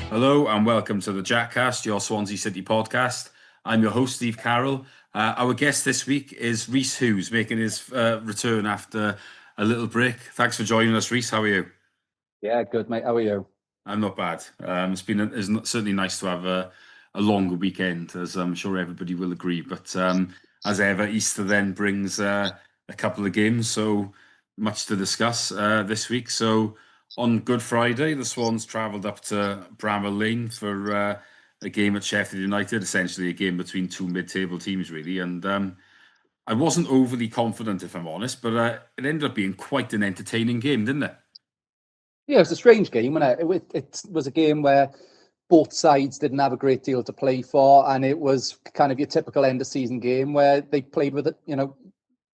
Hello and welcome to the JackCast, your Swansea City podcast. I'm your host, Steve Carroll. Our guest this week is Reese Hughes, making his return after a little break. Thanks for joining us, Reese. How are you? Yeah, good, mate. How are you? I'm not bad. It's certainly nice to have a longer weekend, as I'm sure everybody will agree. But as ever, Easter then brings a couple of games, so much to discuss this week. So on Good Friday, the Swans travelled up to Bramall Lane for a game at Sheffield United, essentially a game between two mid-table teams, really. And I wasn't overly confident, if I'm honest, but it ended up being quite an entertaining game, didn't it? Yeah, it was a strange game, wasn't it? It was a game where both sides didn't have a great deal to play for, and it was kind of your typical end of season game where they played with it,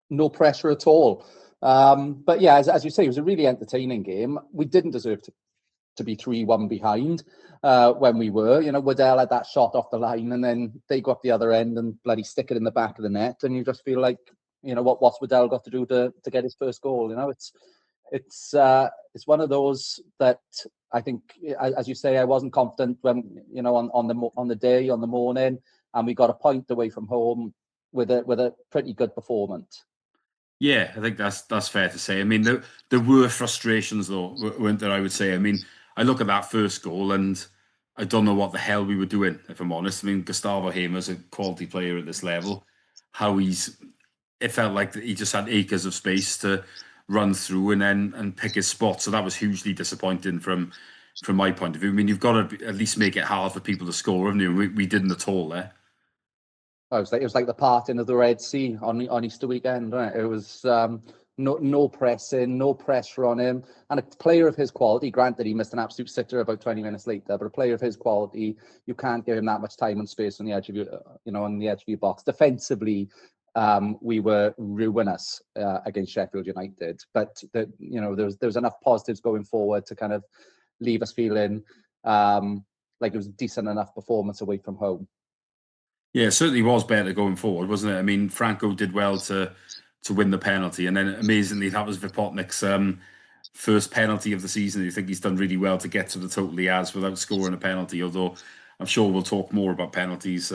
no pressure at all. But yeah, as you say, it was a really entertaining game. We didn't deserve to be 3-1 behind when we were. Waddell had that shot off the line, and then they got the other end and bloody stick it in the back of the net, and you just feel like, what's Waddell got to do to get his first goal? It's one of those that I think, as you say, I wasn't confident when on the day, on the morning, and we got a point away from home with a pretty good performance. Yeah, I think that's fair to say. I mean, there were frustrations though, weren't there? I would say. I mean, I look at that first goal and I don't know what the hell we were doing, if I'm honest. I mean, Gustavo Hamer's a quality player at this level. It felt like he just had acres of space to run through and pick his spot. So that was hugely disappointing from my point of view. I mean, you've got to at least make it hard for people to score, haven't you? We didn't at all there. It was like the parting of the Red Sea on Easter weekend, right? It was no pressing, no pressure on him, and a player of his quality. Granted, he missed an absolute sitter about 20 minutes later, but a player of his quality, you can't give him that much time and space on the edge of your box. Defensively, we were ruinous against Sheffield United, but there was enough positives going forward to kind of leave us feeling like it was a decent enough performance away from home. Yeah, it certainly was better going forward, wasn't it? I mean, Franco did well to win the penalty, and then amazingly, that was Vipotnik's first penalty of the season. You think he's done really well to get to the total he has without scoring a penalty. Although I'm sure we'll talk more about penalties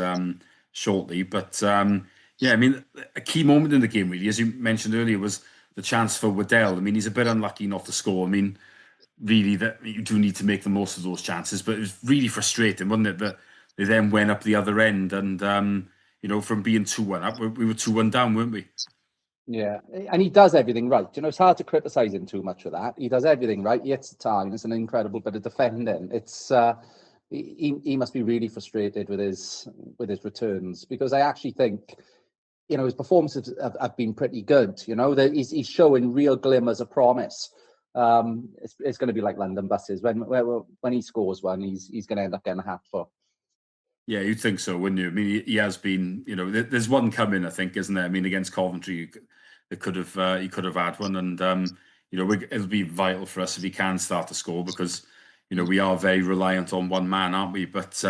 shortly. But yeah, I mean, a key moment in the game, really, as you mentioned earlier, was the chance for Waddell. I mean, he's a bit unlucky not to score. I mean, really, that you do need to make the most of those chances, but it was really frustrating, wasn't it, that they then went up the other end and from being 2-1 up, we were 2-1 down, weren't we? Yeah, and he does everything right. It's hard to criticise him too much for that. He does everything right. He hits the target. It's an incredible bit of defending. It's he must be really frustrated with his returns, because I actually think his performances have been pretty good. He's showing real glimmers of promise. It's going to be like London buses. When he scores one, he's going to end up getting a hat for. Yeah, you'd think so, wouldn't you? I mean, he has been, there's one coming, I think, isn't there? I mean, against Coventry, he could have had one, and it'll be vital for us if he can start to score, because we are very reliant on one man, aren't we? But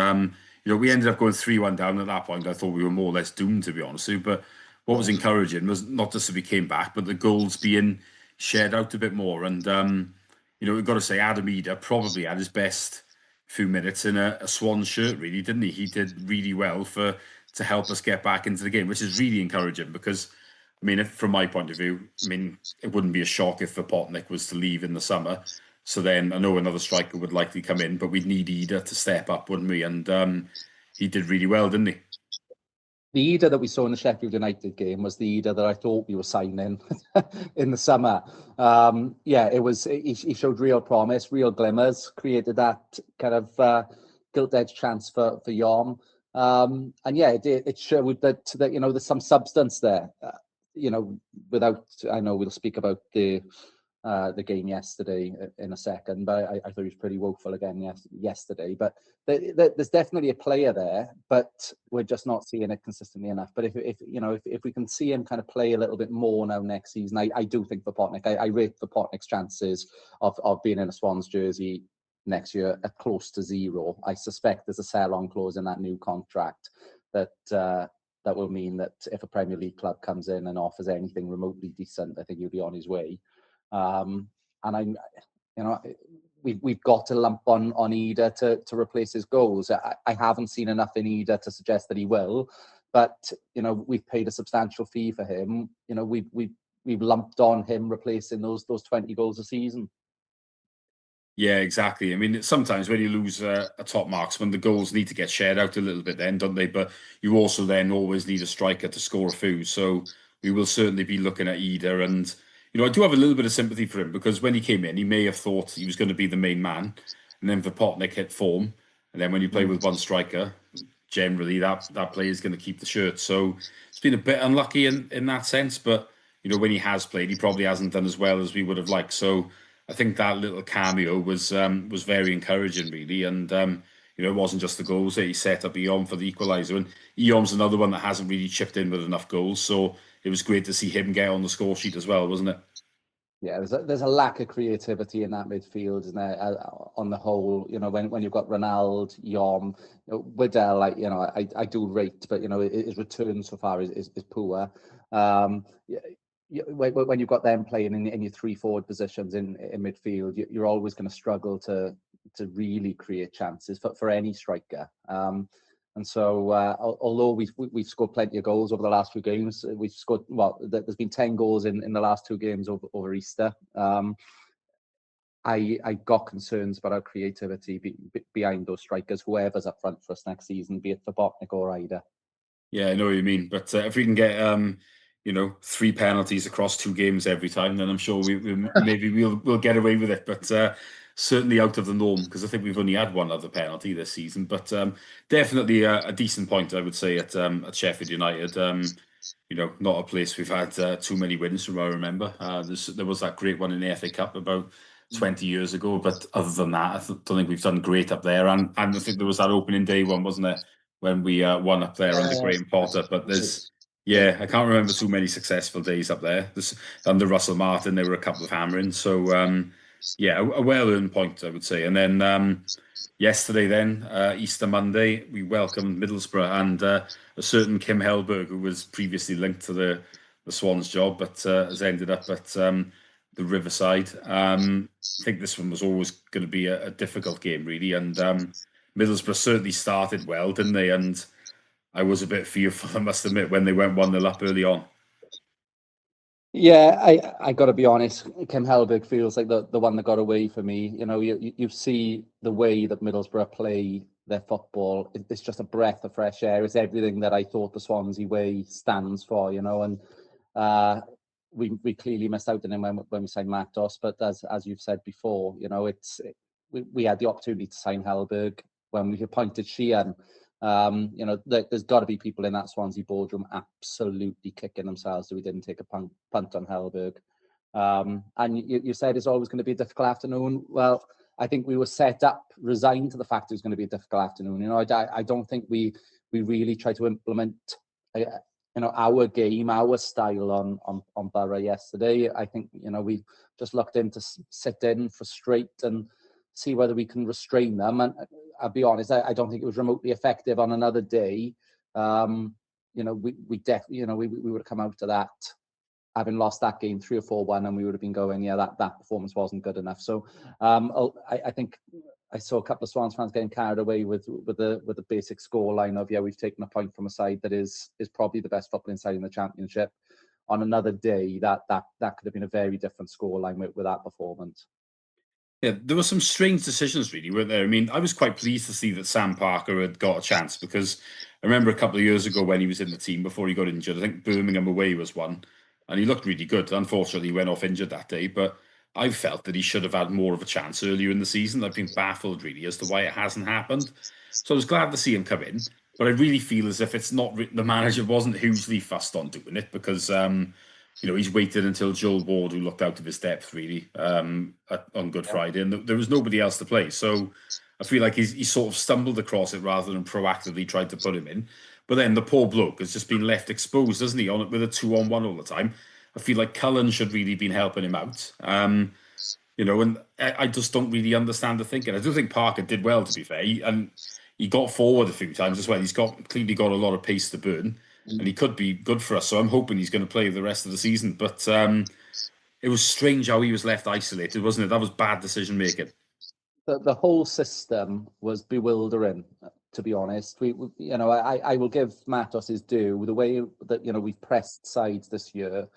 we ended up going 3-1 down at that point. I thought we were more or less doomed, to be honest with you. But what was encouraging was not just that we came back, but the goals being shared out a bit more. And we've got to say, Adam Eder probably had his best few minutes in a Swan shirt, really, didn't he? He did really well to help us get back into the game, which is really encouraging, because I mean, from my point of view, I mean, it wouldn't be a shock if Vipotnik was to leave in the summer. So then I know another striker would likely come in, but we'd need Eder to step up, wouldn't we? And he did really well, didn't he? The Eder that we saw in the Sheffield United game was the Eder that I thought we were signing in the summer. It was. He showed real promise, real glimmers, created that kind of gilt-edged chance for Yom. And yeah, it showed that there's some substance there. I know we'll speak about the game yesterday in a second, but I thought he was pretty woeful again yesterday. But there's definitely a player there, but we're just not seeing it consistently enough. But if we can see him kind of play a little bit more now next season, I do think Vipotnik, I rate Vipotnik's chances of being in a Swans jersey next year at close to zero. I suspect there's a sell-on clause in that new contract that will mean that if a Premier League club comes in and offers anything remotely decent, I think he'll be on his way. And we've got to lump on Ida to replace his goals. I haven't seen enough in Ida to suggest that he will, but we've paid a substantial fee for him. We've lumped on him replacing those 20 goals a season. Yeah, exactly. I mean, sometimes when you lose a top marksman, the goals need to get shared out a little bit then, don't they? But you also then always need a striker to score a few. So we will certainly be looking at Ida. And, I do have a little bit of sympathy for him because when he came in, he may have thought he was going to be the main man. And then Vipotnik hit form. And then when you play with one striker, generally that player is going to keep the shirt. So it's been a bit unlucky in that sense. But, when he has played, he probably hasn't done as well as we would have liked. So I think that little cameo was very encouraging, really, and it wasn't just the goals that he set up Eom for the equaliser, and Eom's another one that hasn't really chipped in with enough goals, so it was great to see him get on the score sheet as well, wasn't it? Yeah, there's a lack of creativity in that midfield, isn't there? On the whole, when you've got Ronald, Yom, Waddell, I do rate, but his return so far is poor. When you've got them playing in your three forward positions in midfield, you're always going to struggle to really create chances for any striker. And so, although we've scored plenty of goals over the last few games, we've scored, there's been 10 goals in the last two games over Easter. I got concerns about our creativity behind those strikers, whoever's up front for us next season, be it for Botnik or Ida. Yeah, I know what you mean, but if we can get 3 penalties across 2 games every time, then I'm sure maybe we'll get away with it. But certainly out of the norm, because I think we've only had one other penalty this season. But definitely a decent point, I would say, at Sheffield United. Not a place we've had too many wins from. I remember there was that great one in the FA Cup about 20 years ago. But other than that, don't think we've done great up there. And I think there was that opening day one, wasn't there, when we won up there under Graham Potter. But I can't remember too many successful days up there. Under Russell Martin, there were a couple of hammerings. So a well-earned point, I would say. And then yesterday, Easter Monday, we welcomed Middlesbrough and a certain Kim Hellberg, who was previously linked to the Swans job, but has ended up at the Riverside. I think this one was always going to be a difficult game, really. And Middlesbrough certainly started well, didn't they? And I was a bit fearful, I must admit, when they went 1-0 up early on. Yeah, I got to be honest. Kim Hellberg feels like the one that got away for me. You see the way that Middlesbrough play their football. It's just a breath of fresh air. It's everything that I thought the Swansea way stands for. And we clearly missed out on him when we signed Matos. But as you've said before, we had the opportunity to sign Hellberg when we appointed Sheehan. There's got to be people in that Swansea boardroom absolutely kicking themselves that we didn't take a punt on Hellberg. And you said it's always going to be a difficult afternoon. Well, I think we were set up, resigned to the fact it was going to be a difficult afternoon. I don't think we really tried to implement our game, our style on Borough yesterday. I think we just looked in to sit in, frustrate, and see whether we can restrain them. And I'll be honest, I don't think it was remotely effective on another day. We definitely, we would have come out to that having lost that game 3 or 4-1, and we would have been going, that performance wasn't good enough. So I think I saw a couple of Swans fans getting carried away with the basic score line of, we've taken a point from a side that is probably the best footballing side in the Championship. On another day, that could have been a very different score line with that performance. Yeah, there were some strange decisions, really, weren't there? I mean, I was quite pleased to see that Sam Parker had got a chance, because I remember a couple of years ago when he was in the team before he got injured, I think Birmingham away was one, and he looked really good. Unfortunately, he went off injured that day, but I felt that he should have had more of a chance earlier in the season. I've been baffled, really, as to why it hasn't happened. So I was glad to see him come in, but I really feel as if it's not the manager wasn't hugely fussed on doing it, because he's waited until Joel Ward, who looked out of his depth, really, on Good Friday, and there was nobody else to play. So I feel like he sort of stumbled across it rather than proactively tried to put him in. But then the poor bloke has just been left exposed, hasn't he, on it with a 2-on-1 all the time. I feel like Cullen should really been helping him out. And I just don't really understand the thinking. I do think Parker did well, to be fair, and he got forward a few times as well. He's clearly got a lot of pace to burn, and he could be good for us. So I'm hoping he's going to play the rest of the season. But it was strange how he was left isolated, wasn't it? That was bad decision making. the whole system was bewildering, to be honest. I will give Matos his due. The way that we've pressed sides this year,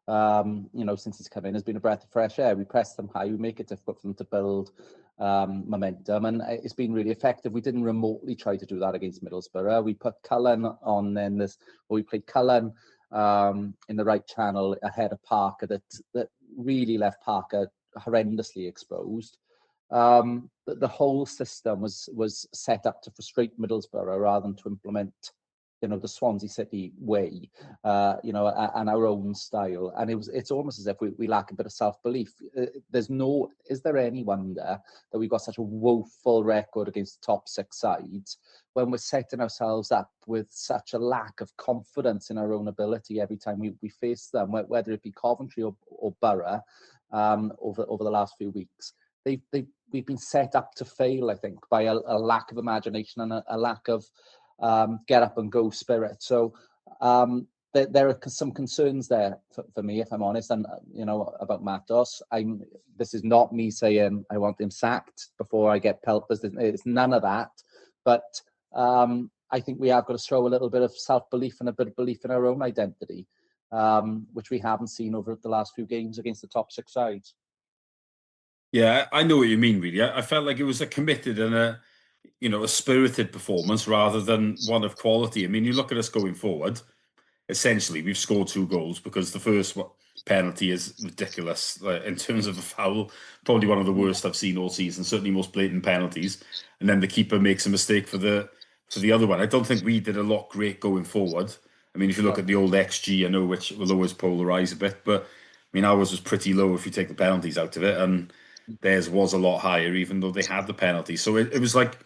since he's come in, has been a breath of fresh air. We press them high, we make it difficult for them to build momentum, and it's been really effective. We didn't remotely try to do that against Middlesbrough. We put Cullen on then this, or we played Cullen in the right channel ahead of Parker, that really left Parker horrendously exposed. The whole system was set up to frustrate Middlesbrough rather than to implement the Swansea City way, and our own style. And it's almost as if we lack a bit of self-belief. Is there any wonder that we've got such a woeful record against the top six sides when we're setting ourselves up with such a lack of confidence in our own ability every time we face them, whether it be Coventry or Borough, over the last few weeks. We've been set up to fail, I think, by a lack of imagination and a lack of get up and go spirit. So there are some concerns there for me, if I'm honest, and about Matos. This is not me saying I want him sacked before I get pelters. It's none of that. But I think we have got to show a little bit of self-belief and a bit of belief in our own identity, which we haven't seen over the last few games against the top six sides. Yeah, I know what you mean, really. I felt like it was a committed and a spirited performance rather than one of quality. I mean, you look at us going forward, essentially, we've scored 2 goals because the first penalty is ridiculous in terms of a foul, probably one of the worst I've seen all season, certainly most blatant penalties. And then the keeper makes a mistake for the other one. I don't think we did a lot great going forward. I mean, if you look at the old XG, I know which will always polarise a bit, but I mean, ours was pretty low if you take the penalties out of it, and theirs was a lot higher, even though they had the penalty. So it was like,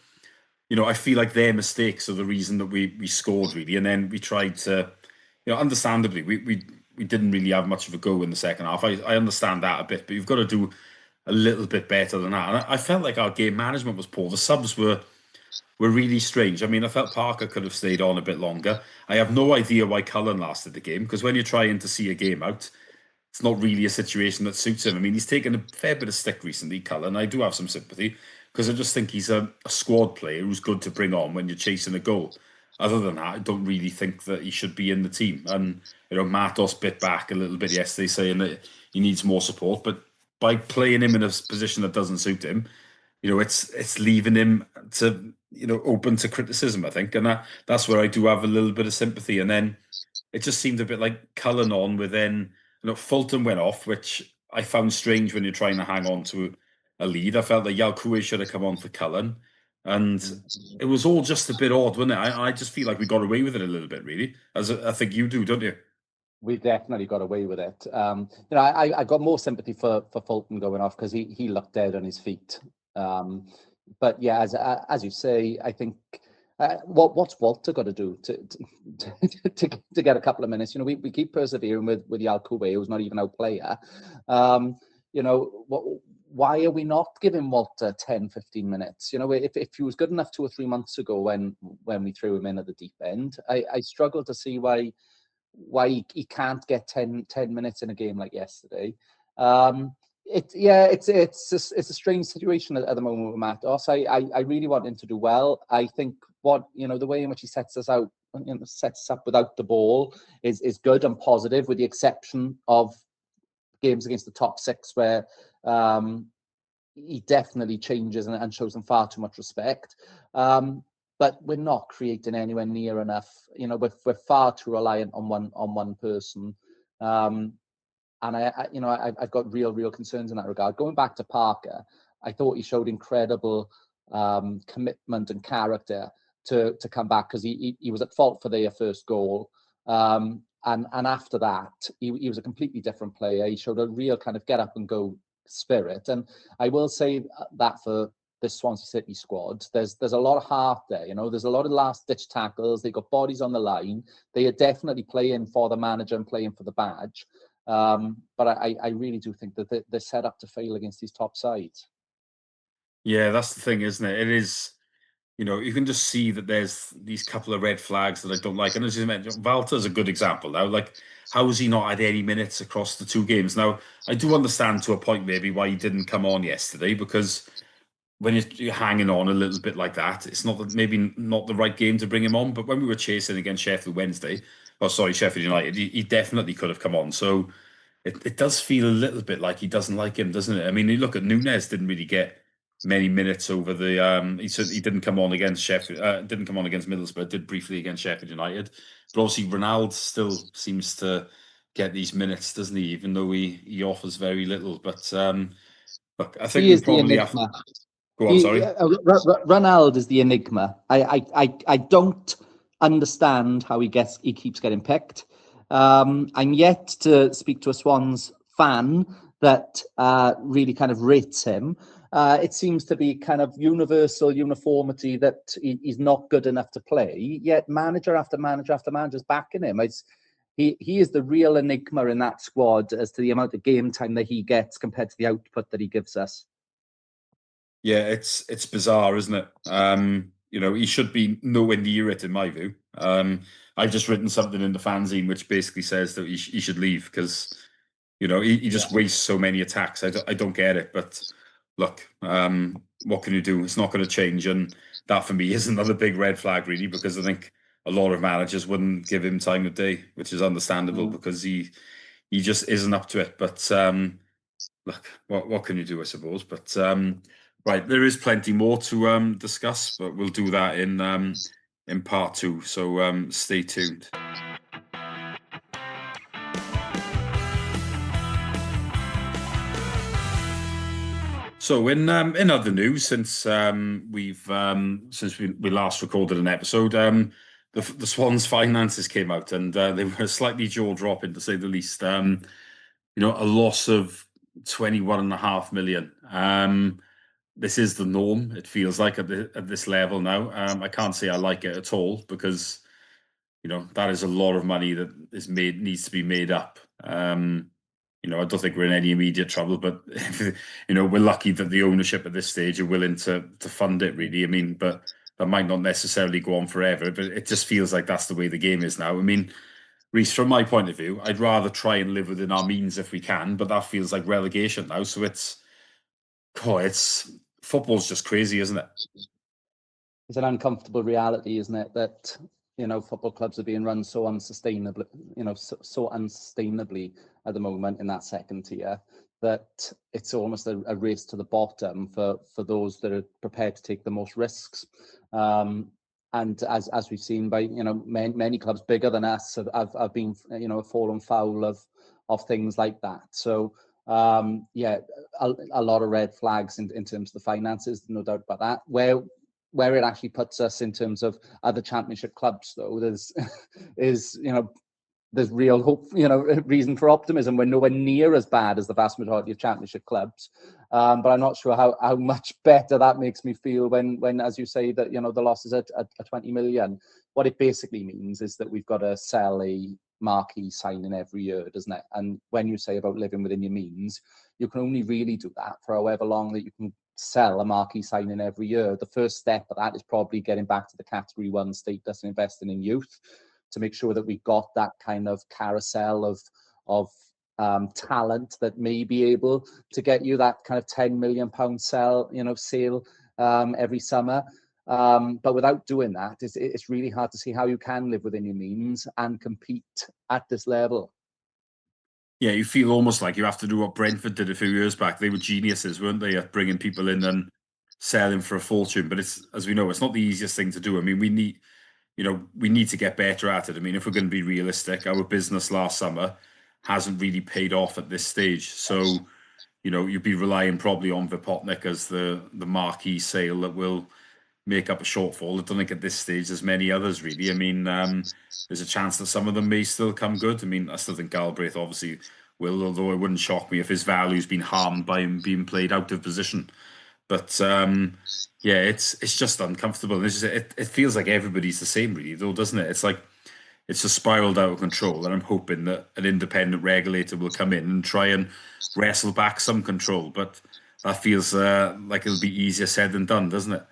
I feel like their mistakes are the reason that we scored, really. And then we tried to, understandably, we didn't really have much of a go in the second half. I understand that a bit, but you've got to do a little bit better than that. And I felt like our game management was poor. The subs were really strange. I mean, I felt Parker could have stayed on a bit longer. I have no idea why Cullen lasted the game, because when you're trying to see a game out, it's not really a situation that suits him. I mean, he's taken a fair bit of stick recently, Cullen. I do have some sympathy because I just think he's a squad player who's good to bring on when you're chasing a goal. Other than that, I don't really think that he should be in the team. And, Matos bit back a little bit yesterday saying that he needs more support. But by playing him in a position that doesn't suit him, it's leaving him to, open to criticism, I think. And that's where I do have a little bit of sympathy. And then it just seemed a bit like Cullen on with then, Fulton went off, which I found strange when you're trying to hang on to a lead. I felt that Yalkoué should have come on for Cullen. And it was all just a bit odd, wasn't it? I just feel like we got away with it a little bit, really, as I think you do, don't you? We definitely got away with it. I got more sympathy for Fulton going off because he looked dead on his feet. But yeah, as you say, I think what's Walter got to do to get a couple of minutes? We keep persevering with Yalkoué, who's not even our player. Why are we not giving Walter 10, 15 minutes? If he was good enough 2 or 3 months ago when we threw him in at the deep end, I struggle to see why he can't get 10 minutes in a game like yesterday. It's a strange situation at the moment with Matos. I really want him to do well. I think the way in which he sets us up without the ball is good and positive, with the exception of games against the top six where he definitely changes and shows them far too much respect. But we're not creating anywhere near enough. We're far too reliant on one person. And I've got real concerns in that regard. Going back to Parker, I thought he showed incredible commitment and character to come back, because he was at fault for their first goal. And after that, he was a completely different player. He showed a real kind of get up and go spirit. And I will say that for this Swansea City squad, there's a lot of heart there. There's a lot of last ditch tackles. They've got bodies on the line. They are definitely playing for the manager and playing for the badge. But I really do think that they're set up to fail against these top sides. Yeah, that's the thing, isn't it? It is, you can just see that there's these couple of red flags that I don't like. And as you mentioned, Walter's a good example now. Like, how has he not had any minutes across the 2 games? Now, I do understand to a point maybe why he didn't come on yesterday, because when you're hanging on a little bit like that, it's maybe not the right game to bring him on. But when we were chasing against Sheffield Wednesday, oh sorry, Sheffield United, he definitely could have come on. So it does feel a little bit like he doesn't like him, doesn't it? I mean, you look at Nunes didn't really get many minutes over the he didn't come on against Sheffield, didn't come on against Middlesbrough, did briefly against Sheffield United. But obviously Ronaldo still seems to get these minutes, doesn't he? Even though he offers very little. But look, I think He we is the probably have enigma. go on, sorry. Ronaldo is the enigma. I don't understand how he keeps getting picked. I'm yet to speak to a Swans fan that really kind of rates him. It seems to be kind of universal uniformity that he's not good enough to play. Yet manager after manager after manager is backing him. He is the real enigma in that squad as to the amount of game time that he gets compared to the output that he gives us. Yeah, it's bizarre, isn't it? He should be nowhere near it in my view. I've just written something in the fanzine which basically says that he should leave because he just wastes so many attacks. I don't get it. But look, what can you do? It's not going to change, and that for me is another big red flag, really, because I think a lot of managers wouldn't give him time of day, which is understandable because he just isn't up to it. But look, what can you do, I suppose? But right, there is plenty more to discuss, but we'll do that in part two. So stay tuned. So in other news, since we last recorded an episode, the Swans finances came out and they were slightly jaw-dropping to say the least. A loss of 21.5 million. This is the norm. It feels like at this level now. I can't say I like it at all because that is a lot of money that needs to be made up. I don't think we're in any immediate trouble, but we're lucky that the ownership at this stage are willing to fund it. Really, I mean, but that might not necessarily go on forever. But it just feels like that's the way the game is now. I mean, Reece, from my point of view, I'd rather try and live within our means if we can, but that feels like relegation now. So it's football's just crazy, isn't it? It's an uncomfortable reality, isn't it? That football clubs are being run so unsustainably, so unsustainably at the moment in that second tier that it's almost a race to the bottom for those that are prepared to take the most risks. And as we've seen by many clubs bigger than us have been fallen foul of things like that. So a lot of red flags in terms of the finances, no doubt about that. Where it actually puts us in terms of other championship clubs, though, there's real hope, reason for optimism. We're nowhere near as bad as the vast majority of championship clubs, but I'm not sure how much better that makes me feel when as you say, that the losses at 20 million. What it basically means is that we've got to sell a marquee signing every year, doesn't it? And when you say about living within your means, you can only really do that for however long that you can sell a marquee signing every year. The first step of that is probably getting back to the Category 1 status and investing in youth to make sure that we've got that kind of carousel of talent that may be able to get you that kind of £10 million sale every summer. But without doing that, it's really hard to see how you can live within your means and compete at this level. Yeah, you feel almost like you have to do what Brentford did a few years back. They were geniuses, weren't they, at bringing people in and selling for a fortune. But it's, as we know, it's not the easiest thing to do. I mean, we need to get better at it. I mean, if we're going to be realistic, our business last summer hasn't really paid off at this stage. So, you'd be relying probably on Vipotnik as the marquee sale that will make up a shortfall. I don't think at this stage there's many others really. I mean, there's a chance that some of them may still come good. I mean, I still think Galbraith obviously will, although it wouldn't shock me if his value's been harmed by him being played out of position. But yeah, it's just uncomfortable. It feels like everybody's the same, really, though, doesn't it? It's like it's just spiraled out of control, and I'm hoping that an independent regulator will come in and try and wrestle back some control. But that feels like it'll be easier said than done, doesn't it?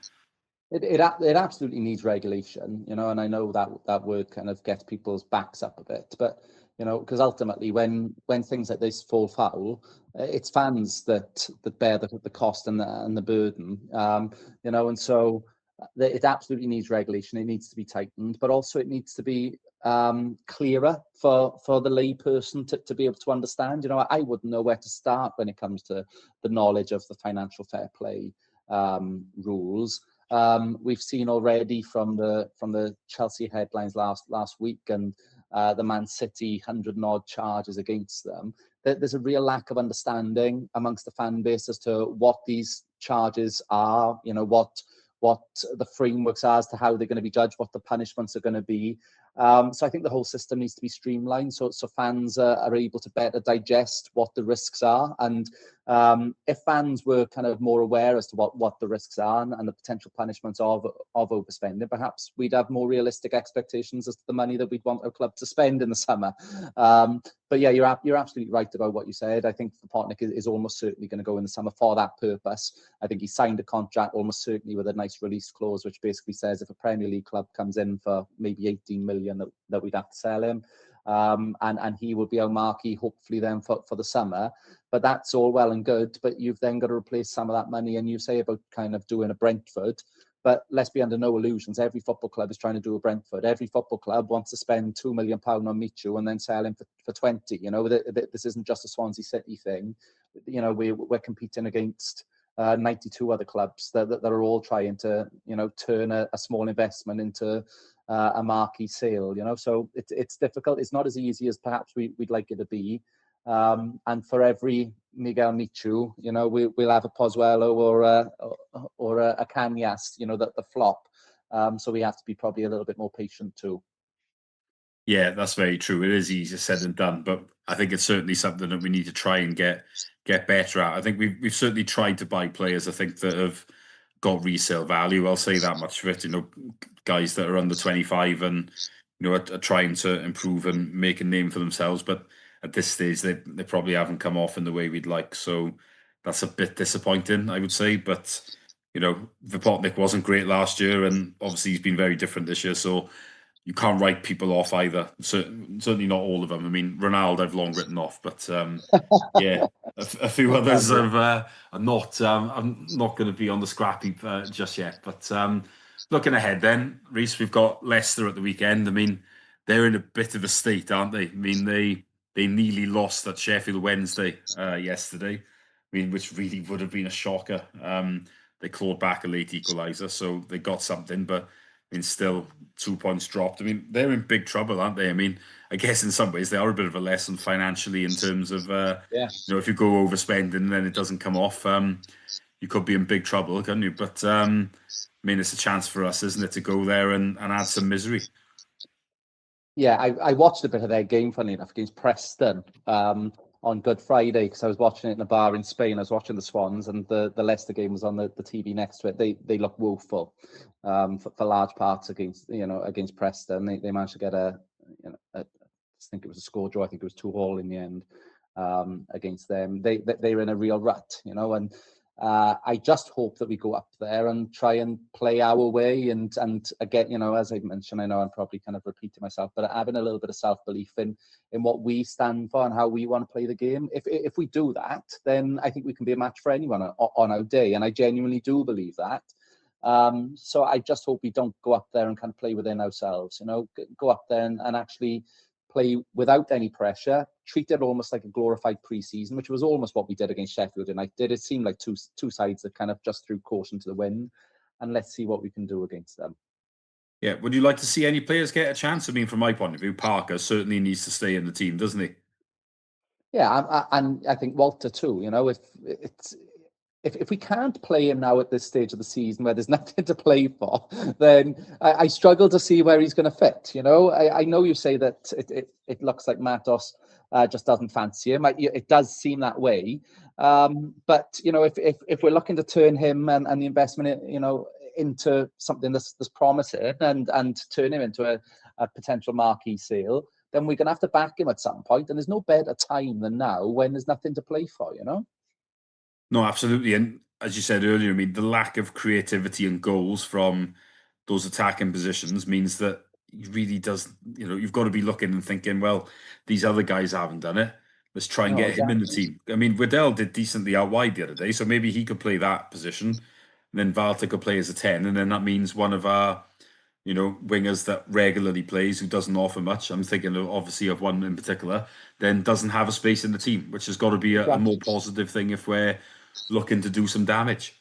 It absolutely needs regulation, and I know that word kind of gets people's backs up a bit, but because ultimately when things like this fall foul, it's fans that bear the cost and the burden. And so it absolutely needs regulation. It needs to be tightened, but also it needs to be clearer for the lay person to be able to understand. I wouldn't know where to start when it comes to the knowledge of the financial fair play rules. We've seen already from the Chelsea headlines last week and the Man City 100 odd charges against them. There's a real lack of understanding amongst the fan base as to what these charges are. What the frameworks are as to how they're going to be judged, what the punishments are going to be. So I think the whole system needs to be streamlined so fans are able to better digest what the risks are. And if fans were kind of more aware as to what the risks are and the potential punishments of overspending, perhaps we'd have more realistic expectations as to the money that we'd want our club to spend in the summer. But yeah, you're absolutely right about what you said. I think Potnick is almost certainly going to go in the summer for that purpose. I think he signed a contract almost certainly with a nice release clause, which basically says if a Premier League club comes in for maybe 18 million, that we'd have to sell him. And he will be our marquee, hopefully, then for the summer. But that's all well and good. But you've then got to replace some of that money. And you say about kind of doing a Brentford. But let's be under no illusions. Every football club is trying to do a Brentford. Every football club wants to spend £2 million on Michu and then sell him for 20. This isn't just a Swansea City thing. We're competing against 92 other clubs that are all trying to, turn a small investment into a marquee sale. So it's difficult. It's not as easy as perhaps we'd like it to be. And for every Miguel Michu, we'll have a Pozuelo or a Canyas, the flop. So we have to be probably a little bit more patient too. Yeah, that's very true. It is easier said than done, but I think it's certainly something that we need to try and get better at. I think we've certainly tried to buy players, I think, that have got resale value. I'll say that much for it. Guys that are under 25 and are trying to improve and make a name for themselves, but at this stage they probably haven't come off in the way we'd like. So that's a bit disappointing, I would say. But Vipotnik wasn't great last year, and obviously he's been very different this year. So you can't write people off either. Certainly not all of them. I mean, Ronaldo I've long written off, but yeah, a few others are not. I'm not going to be on the scrap heap just yet. But looking ahead, then, Reece, we've got Leicester at the weekend. I mean, they're in a bit of a state, aren't they? I mean, they nearly lost at Sheffield Wednesday yesterday. I mean, which really would have been a shocker. They clawed back a late equaliser, so they got something, but. I mean, still 2 points dropped. I mean, they're in big trouble, aren't they? I mean, I guess in some ways they are a bit of a lesson financially in terms of, if you go overspending and then it doesn't come off, you could be in big trouble, couldn't you? But I mean, it's a chance for us, isn't it, to go there and add some misery. Yeah, I watched a bit of their game, funny enough, against Preston on Good Friday because I was watching it in a bar in Spain. I was watching the Swans, and the Leicester game was on the TV next to it. They look woeful for large parts against Preston. They managed to get I think it was a score draw. I think it was 2-2 in the end against them. They're in a real rut, and I just hope that we go up there and try and play our way and again, as I mentioned, I know I'm probably kind of repeating myself, but having a little bit of self-belief in what we stand for and how we want to play the game. If we do that, then I think we can be a match for anyone on our day, and I genuinely do believe that. So I just hope we don't go up there and kind of play within ourselves, go up there and actually play without any pressure, treat it almost like a glorified pre-season, which was almost what we did against Sheffield United. It seemed like two sides that kind of just threw caution to the wind, and let's see what we can do against them. Yeah, would you like to see any players get a chance? I mean, from my point of view, Parker certainly needs to stay in the team, doesn't he? Yeah, and I think Walter too. If we can't play him now at this stage of the season where there's nothing to play for, then I struggle to see where he's going to fit. I know you say that it looks like Matos just doesn't fancy him. It does seem that way. But if we're looking to turn him and the investment, into something that's promising and turn him into a potential marquee sale, then we're going to have to back him at some point. And there's no better time than now when there's nothing to play for. No, absolutely. And as you said earlier, I mean, the lack of creativity and goals from those attacking positions means that he really does. You've got to be looking and thinking, well, these other guys haven't done it. Let's try and No, get him in the exactly. team. I mean, Waddell did decently out wide the other day, so maybe he could play that position. And then Walter could play as a 10, and then that means one of our, wingers that regularly plays who doesn't offer much. I'm thinking obviously of one in particular, then doesn't have a space in the team, which has got to be a more Exactly. positive thing if we're looking to do some damage.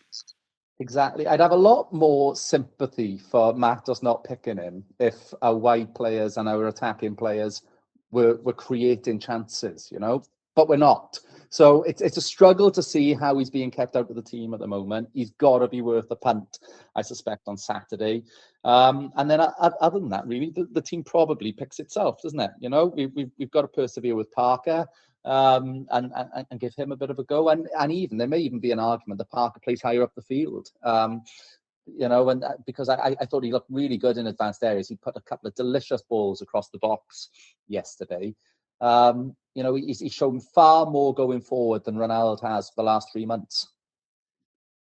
Exactly. I'd have a lot more sympathy for Matos not picking him if our wide players and our attacking players were creating chances, but we're not. So it's a struggle to see how he's being kept out of the team at the moment. He's got to be worth a punt, I suspect, on Saturday. And then other than that, really, the team probably picks itself, doesn't it? We've got to persevere with Parker. And give him a bit of a go. And even there may even be an argument that Parker plays higher up the field. And because I thought he looked really good in advanced areas. He put a couple of delicious balls across the box yesterday. He's shown far more going forward than Ronaldo has for the last 3 months.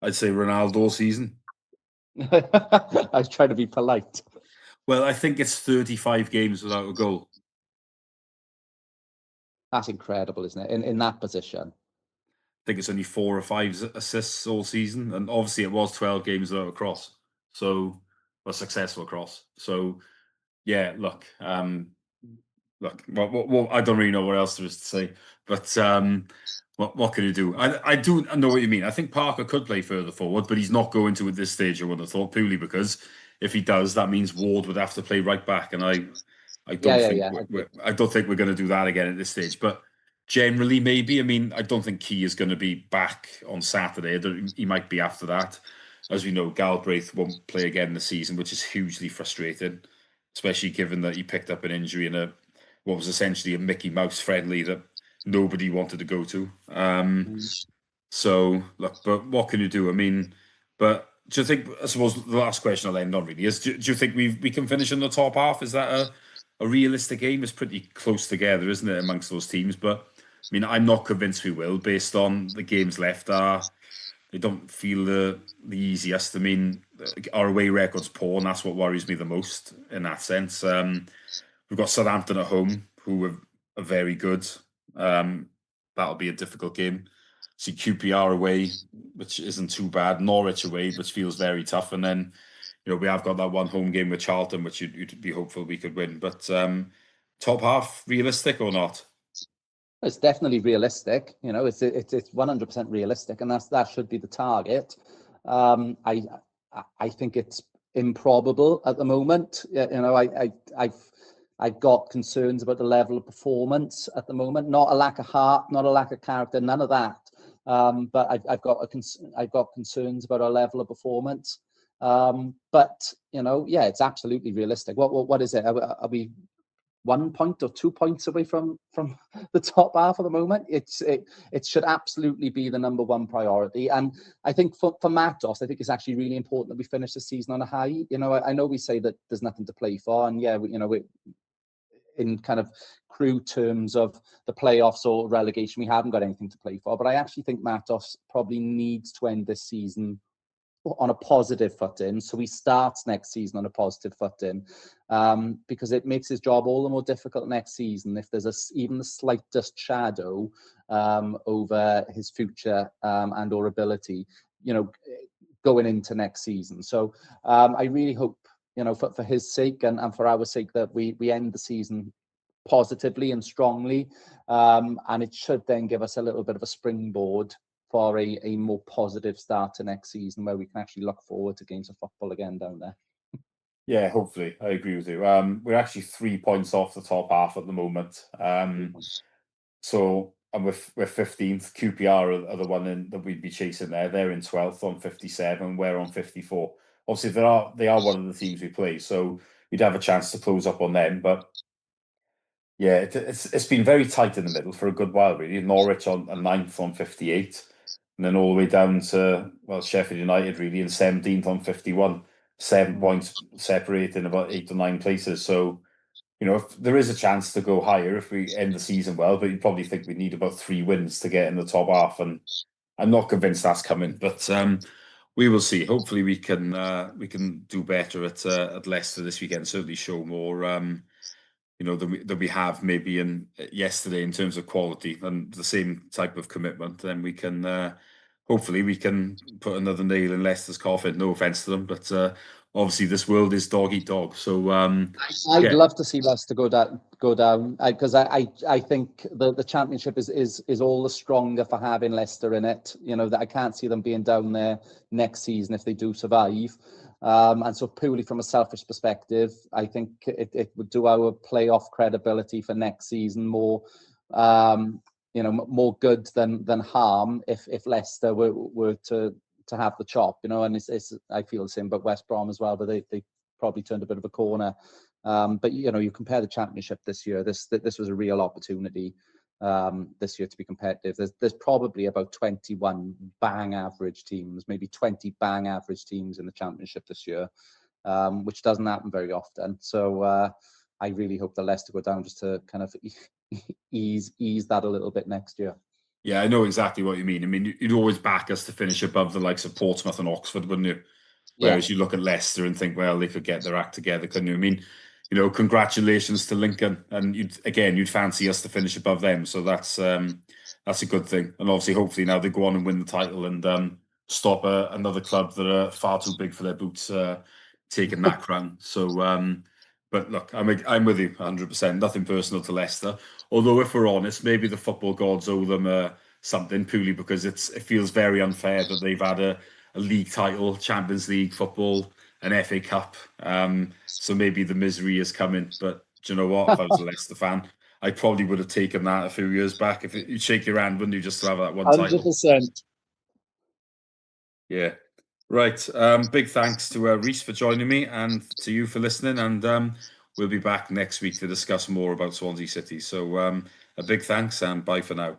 I'd say Ronaldo all season. I was trying to be polite. Well, I think it's 35 games without a goal. That's incredible, isn't it? In that position. I think it's only 4 or 5 assists all season, and obviously it was 12 games without a cross, so a successful cross. So yeah, well, I don't really know what else there is to say, but what can you do? I do know what you mean. I think Parker could play further forward, but he's not going to at this stage. I would have thought, purely because if he does, that means Ward would have to play right back, and I don't think Yeah. I don't think we're going to do that again at this stage. But generally, maybe. I mean, I don't think Key is going to be back on Saturday. He might be after that. As we know, Galbraith won't play again this season, which is hugely frustrating, especially given that he picked up an injury in what was essentially a Mickey Mouse friendly that nobody wanted to go to. So look, but what can you do? I mean, but do you think? I suppose the last question I'll end on really is: do you think we can finish in the top half? Is that a realistic aim? It's pretty close together, isn't it, amongst those teams? But I mean, I'm not convinced we will, based on the games left. They don't feel the easiest. I mean, our away record's poor, and that's what worries me the most in that sense. We've got Southampton at home, who are very good. That'll be a difficult game. See QPR away, which isn't too bad. Norwich away, which feels very tough, and then we have got that one home game with Charlton, which you'd be hopeful we could win. But top half, realistic or not? It's definitely realistic. It's 100% realistic, and that should be the target. I think it's improbable at the moment. I've got concerns about the level of performance at the moment. Not a lack of heart, not a lack of character, none of that. But I've got concerns about our level of performance. But it's absolutely realistic. What is it? Are we 1 point or 2 points away from the top half at the moment? It should absolutely be the number one priority. And I think for Matos, I think it's actually really important that we finish the season on a high. I know we say that there's nothing to play for, and we in kind of crude terms of the playoffs or relegation, we haven't got anything to play for. But I actually think Matos probably needs to end this season on a positive footing, so he starts next season on a positive footing, because it makes his job all the more difficult next season if there's even the slightest shadow over his future and or ability, going into next season. So I really hope, for his sake and for our sake, that we end the season positively and strongly, and it should then give us a little bit of a springboard for a more positive start to next season, where we can actually look forward to games of football again down there. Yeah, hopefully. I agree with you. We're actually 3 points off the top half at the moment. So, and we're 15th. QPR are the one that we'd be chasing there. They're in 12th on 57. We're on 54. Obviously, they are one of the teams we play, so we'd have a chance to close up on them. But yeah, it's been very tight in the middle for a good while, really. Norwich on 9th on 58, and then all the way down to, well, Sheffield United really in 17th on 51. 7 points separating about 8 or 9 places. So, if there is a chance to go higher if we end the season well, but you probably think we need about 3 wins to get in the top half, and I'm not convinced that's coming. But We will see. Hopefully, we can do better at Leicester this weekend. Certainly, show more. That we have maybe in yesterday in terms of quality and the same type of commitment. Then we can hopefully we can put another nail in Leicester's coffin. No offense to them, but obviously this world is dog eat dog. So I'd love to see Leicester go down because I think the championship is all the stronger for having Leicester in it. That I can't see them being down there next season if they do survive. And so purely from a selfish perspective, I think it would do our playoff credibility for next season more more good than harm if Leicester were to have the chop, and it's I feel the same about West Brom as well, but they probably turned a bit of a corner. But you compare the championship this year, this was a real opportunity this year to be competitive. There's probably about 21 bang average teams, maybe 20 bang average teams in the championship this year, which doesn't happen very often. So I really hope that Leicester go down just to kind of ease that a little bit next year. Yeah, I know exactly what you mean. I mean, you'd always back us to finish above the likes of Portsmouth and Oxford, wouldn't you? Whereas you look at Leicester and think, well, they could get their act together, couldn't you? I mean, congratulations to Lincoln, and you'd fancy us to finish above them, so that's a good thing. And obviously, hopefully now they go on and win the title and stop another club that are far too big for their boots taking that crown. So, but look, I'm with you 100%. Nothing personal to Leicester. Although, if we're honest, maybe the football gods owe them something purely because it feels very unfair that they've had a league title, Champions League football, an FA Cup. So maybe the misery is coming. But do you know what? If I was a Leicester fan, I probably would have taken that a few years back. If you'd shake your hand, wouldn't you, just to have that one title? 100%. Yeah. Right. Big thanks to Reese for joining me and to you for listening. And we'll be back next week to discuss more about Swansea City. So a big thanks and bye for now.